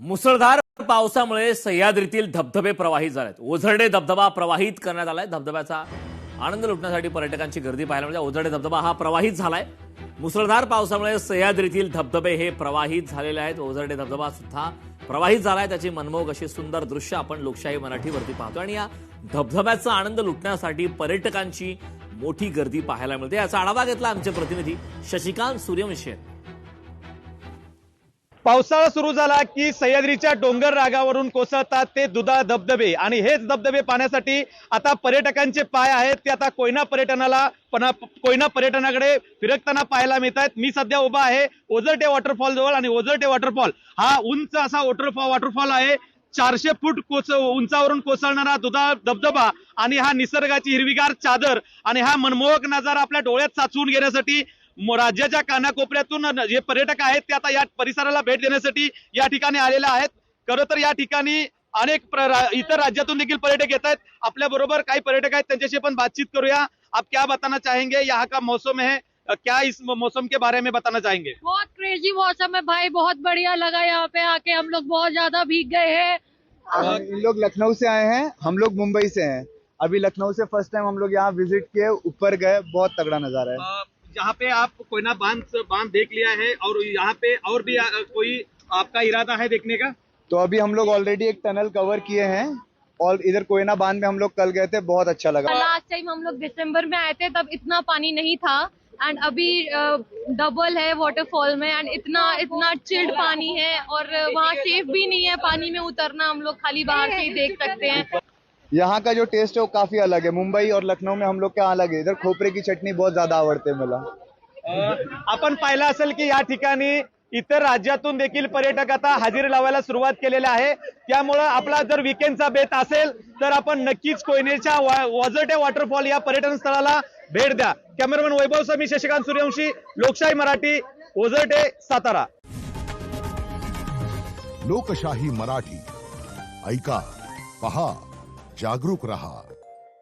मुसळधार पावसामुळे सह्याद्रीतील धबधबे प्रवाहित झालेत. ओझरडे धबधबा प्रवाहित करण्यात आलाय. धबधब्याचा आनंद लुटण्यासाठी पर्यटकांची गर्दी पाहायला मिळते. ओझरडे धबधबा हा प्रवाहित झालाय. मुसळधार पावसामुळे सह्याद्रीतील धबधबे हे प्रवाहित झालेले आहेत. ओझरडे धबधबा सुद्धा प्रवाहित झालाय. त्याची मनमोहक अशी सुंदर दृश्य आपण लोकशाही मराठीवरती पाहतो आणि या धबधब्याचा आनंद लुटण्यासाठी पर्यटकांची मोठी गर्दी पाहायला मिळते. याचा आढावा घेतला आमचे प्रतिनिधी शशिकांत सूर्यवंशी. पावसाळा सुरू झाला की सह्याद्रीच्या डोंगर रागावरून कोसळतात ते दुधा धबधबे आणि हेच धबधबे पाहण्यासाठी आता पर्यटकांचे पाय आहेत ते आता कोयना पर्यटनाकडे फिरकताना पाहायला मिळत आहेत. मी सध्या उभा आहे ओझरडे वॉटरफॉल जवळ आणि ओझरडे वॉटरफॉल हा उंच असा वॉटरफॉल आहे. 400 फूट उंचावरून कोसळणारा दुधा धबधबा आणि हा निसर्गाची हिरवीगार चादर आणि हा मनमोहक नजारा आपल्या डोळ्यात साचवून घेण्यासाठी राज्याच्या कानाकोपऱ्यातून जे पर्यटक आहेत ते आता या परिसराला भेट देण्यासाठी या ठिकाणी आलेले आहेत. खरं तर या ठिकाणी अनेक इतर राज्यातून देखील पर्यटक येत आहेत. आपल्या बरोबर काही पर्यटक आहेत, त्यांच्याशी पण बातचीत करूया. आप क्या बताना चाहेंगे, यहाँ का मौसम है, क्या इस मौसम के बारे में बताना चाहेंगे? बहुत क्रेजी मौसम है भाई, बहुत बढ़िया लगा यहाँ पे आके. हम लोग बहुत ज्यादा भीग गए हैं. इन लोग लखनऊ से आए हैं, हम लोग मुंबई से हैं. अभी लखनऊ से फर्स्ट टाइम हम लोग यहाँ विजिट किए, ऊपर गए, बहुत तगड़ा नजारा है. यहाँ पे आप कोयना बांध देख लिया है और यहाँ पे और भी कोई आपका इरादा है देखने का? तो अभी हम लोग ऑलरेडी एक टनल कवर किए हैं और इधर कोयना बांध में हम लोग कल गए थे, बहुत अच्छा लगा. लास्ट टाइम हम लोग दिसंबर में आए थे, तब इतना पानी नहीं था एंड अभी डबल है वाटरफॉल में एंड इतना चिल्ड पानी है और वहाँ सेफ भी नहीं है पानी में उतरना. हम लोग खाली बाहर से ही देख सकते हैं. यहाँ का जो टेस्ट है वो काफी अलग है. मुंबई और लखनऊ में हम लोग क्या अलग है, इधर खोपरे की चटनी बहुत ज्यादा आवडते मला. आपण पाहिलं असेल की या ठिकाणी इतर राज्यातून देखील पर्यटक आता हजेरी लावायला सुरुवात केलेली आहे. त्यामुळे आपला जर विकेंडचा बेत असेल तर आपण नक्कीच कोयनेच्या ओझरडे वॉटरफॉल या पर्यटन स्थळाला भेट द्या. कॅमेरामॅन वैभव समी, शशिकांत सूर्यवंशी, लोकशाही मराठी, ओझरडे, सातारा. लोकशाही मराठी ऐका, पहा, जागरूक रहा.